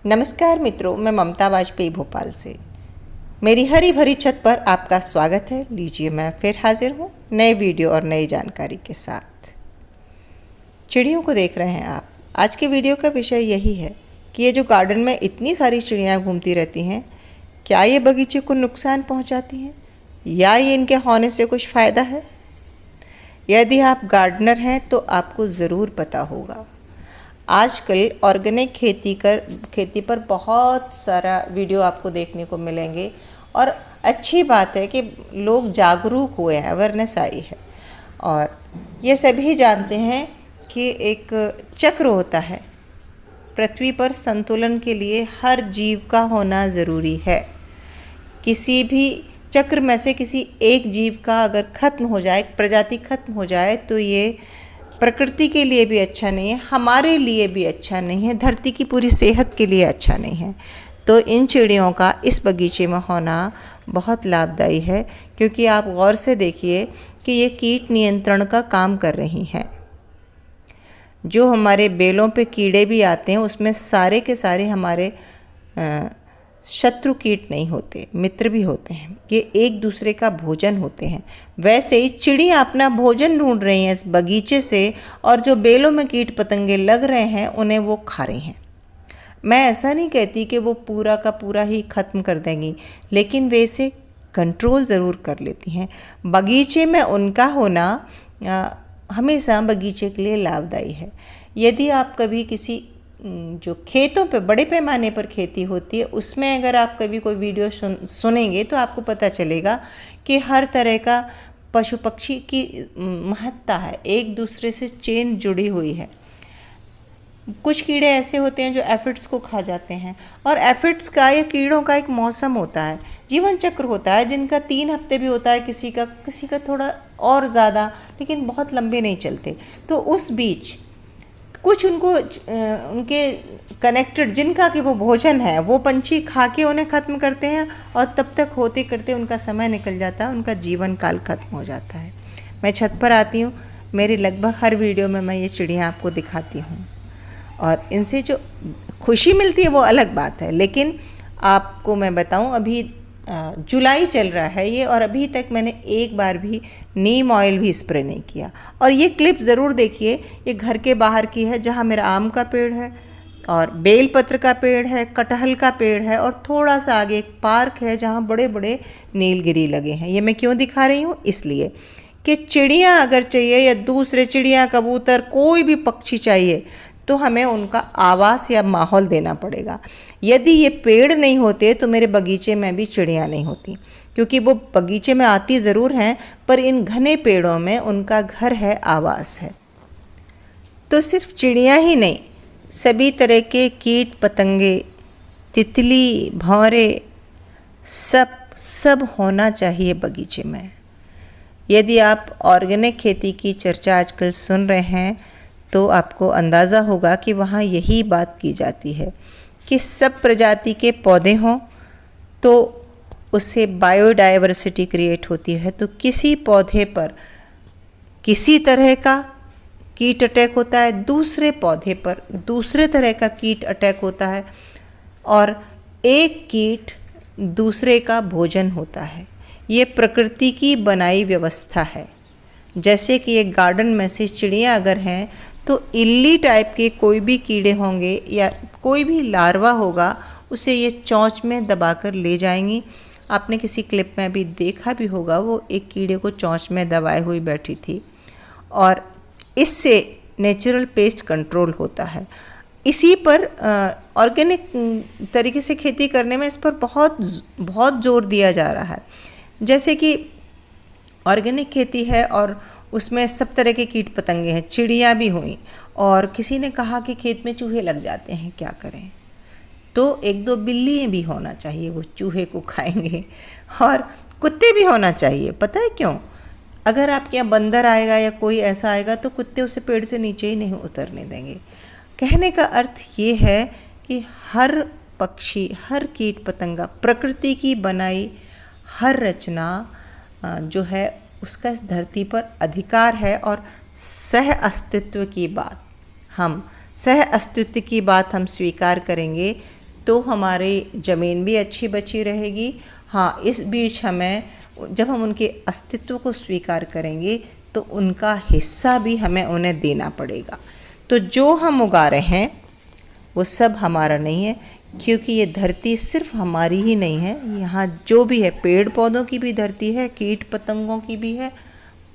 नमस्कार मित्रों, मैं ममता वाजपेयी भोपाल से। मेरी हरी भरी छत पर आपका स्वागत है। लीजिए, मैं फिर हाजिर हूँ नए वीडियो और नई जानकारी के साथ। चिड़ियों को देख रहे हैं आप। आज के वीडियो का विषय यही है कि ये जो गार्डन में इतनी सारी चिड़ियाँ घूमती रहती हैं, क्या ये बगीचे को नुकसान पहुँचाती हैं या ये इनके होने से कुछ फ़ायदा है? यदि आप गार्डनर हैं तो आपको ज़रूर पता होगा। आजकल ऑर्गेनिक खेती पर बहुत सारा वीडियो आपको देखने को मिलेंगे और अच्छी बात है कि लोग जागरूक हुए हैं, अवेयरनेस आई है। और ये सभी जानते हैं कि एक चक्र होता है, पृथ्वी पर संतुलन के लिए हर जीव का होना ज़रूरी है। किसी भी चक्र में से किसी एक जीव का अगर ख़त्म हो जाए, प्रजाति ख़त्म हो जाए, तो ये प्रकृति के लिए भी अच्छा नहीं है, हमारे लिए भी अच्छा नहीं है, धरती की पूरी सेहत के लिए अच्छा नहीं है। तो इन चिड़ियों का इस बगीचे में होना बहुत लाभदायी है, क्योंकि आप गौर से देखिए कि ये कीट नियंत्रण का काम कर रही हैं। जो हमारे बेलों पे कीड़े भी आते हैं, उसमें सारे के सारे हमारे शत्रु कीट नहीं होते, मित्र भी होते हैं। ये एक दूसरे का भोजन होते हैं। वैसे ही चिड़ियाँ अपना भोजन ढूंढ रही हैं इस बगीचे से, और जो बेलों में कीट पतंगे लग रहे हैं उन्हें वो खा रही हैं। मैं ऐसा नहीं कहती कि वो पूरा का पूरा ही ख़त्म कर देंगी, लेकिन वे इसे कंट्रोल ज़रूर कर लेती हैं। बगीचे में उनका होना हमेशा बगीचे के लिए लाभदायी है। यदि आप कभी किसी जो खेतों पे बड़े पैमाने पर खेती होती है, उसमें अगर आप कभी कोई वीडियो सुनेंगे तो आपको पता चलेगा कि हर तरह का पशु पक्षी की महत्ता है, एक दूसरे से चेन जुड़ी हुई है। कुछ कीड़े ऐसे होते हैं जो एफिड्स को खा जाते हैं, और एफिड्स का या कीड़ों का एक मौसम होता है, जीवन चक्र होता है, जिनका 3 हफ्ते भी होता है, किसी का थोड़ा और ज़्यादा, लेकिन बहुत लंबे नहीं चलते। तो उस बीच कुछ उनके कनेक्टेड, जिनका कि वो भोजन है, वो पंछी खा के उन्हें ख़त्म करते हैं, और तब तक होते करते उनका समय निकल जाता है, उनका जीवन काल खत्म हो जाता है। मैं छत पर आती हूँ, मेरी लगभग हर वीडियो में मैं ये चिड़ियाँ आपको दिखाती हूँ, और इनसे जो खुशी मिलती है वो अलग बात है। लेकिन आपको मैं बताऊँ, अभी जुलाई चल रहा है ये, और अभी तक मैंने एक बार भी नीम ऑयल भी स्प्रे नहीं किया। और ये क्लिप ज़रूर देखिए, ये घर के बाहर की है, जहाँ मेरा आम का पेड़ है और बेलपत्र का पेड़ है, कटहल का पेड़ है, और थोड़ा सा आगे एक पार्क है जहाँ बड़े बड़े नीलगिरी लगे हैं। ये मैं क्यों दिखा रही हूँ? इसलिए कि चिड़ियाँ अगर चाहिए, या दूसरे चिड़ियाँ, कबूतर, कोई भी पक्षी चाहिए, तो हमें उनका आवास या माहौल देना पड़ेगा। यदि ये पेड़ नहीं होते तो मेरे बगीचे में भी चिड़ियाँ नहीं होती, क्योंकि वो बगीचे में आती ज़रूर हैं, पर इन घने पेड़ों में उनका घर है, आवास है। तो सिर्फ चिड़ियाँ ही नहीं, सभी तरह के कीट पतंगे, तितली, भौरे, सब होना चाहिए बगीचे में। यदि आप ऑर्गेनिक खेती की चर्चा आजकल सुन रहे हैं, तो आपको अंदाज़ा होगा कि वहाँ यही बात की जाती है कि सब प्रजाति के पौधे हों तो उससे बायोडाइवर्सिटी क्रिएट होती है। तो किसी पौधे पर किसी तरह का कीट अटैक होता है, दूसरे पौधे पर दूसरे तरह का कीट अटैक होता है, और एक कीट दूसरे का भोजन होता है। ये प्रकृति की बनाई व्यवस्था है। जैसे कि ये गार्डन में से चिड़ियाँ अगर हैं, तो इल्ली टाइप के कोई भी कीड़े होंगे या कोई भी लार्वा होगा, उसे ये चोंच में दबाकर ले जाएंगी। आपने किसी क्लिप में भी देखा भी होगा, वो एक कीड़े को चोंच में दबाए हुई बैठी थी, और इससे नेचुरल पेस्ट कंट्रोल होता है। इसी पर ऑर्गेनिक तरीके से खेती करने में इस पर बहुत जोर दिया जा रहा है। जैसे कि ऑर्गेनिक खेती है और उसमें सब तरह के कीट पतंगे हैं, चिड़ियाँ भी हुई, और किसी ने कहा कि खेत में चूहे लग जाते हैं, क्या करें? तो 1-2 बिल्ली भी होना चाहिए, वो चूहे को खाएंगे, और कुत्ते भी होना चाहिए। पता है क्यों? अगर आपके यहाँ बंदर आएगा या कोई ऐसा आएगा, तो कुत्ते उसे पेड़ से नीचे ही नहीं उतरने देंगे। कहने का अर्थ ये है कि हर पक्षी, हर कीट पतंगा, प्रकृति की बनाई हर रचना जो है, उसका इस धरती पर अधिकार है। और सह अस्तित्व की बात हम स्वीकार करेंगे तो हमारी ज़मीन भी अच्छी बची रहेगी। हाँ, इस बीच हमें, जब हम उनके अस्तित्व को स्वीकार करेंगे तो उनका हिस्सा भी हमें उन्हें देना पड़ेगा। तो जो हम उगा रहे हैं वो सब हमारा नहीं है, क्योंकि ये धरती सिर्फ हमारी ही नहीं है। यहाँ जो भी है, पेड़ पौधों की भी धरती है, कीट पतंगों की भी है,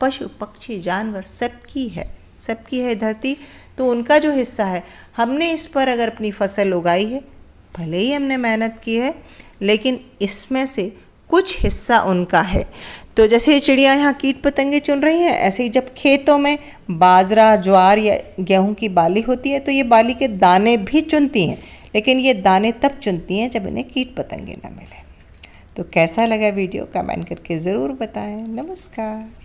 पशु पक्षी जानवर सबकी है धरती। तो उनका जो हिस्सा है, हमने इस पर अगर अपनी फसल उगाई है, भले ही हमने मेहनत की है, लेकिन इसमें से कुछ हिस्सा उनका है। तो जैसे चिड़िया यहाँ कीट पतंगे चुन रही हैं, ऐसे ही जब खेतों में बाजरा, ज्वार या गेहूं की बाली होती है तो ये बाली के दाने भी चुनती हैं, लेकिन ये दाने तब चुनती हैं जब इन्हें कीट पतंगे ना मिले। तो कैसा लगा वीडियो, कमेंट करके ज़रूर बताएं। नमस्कार।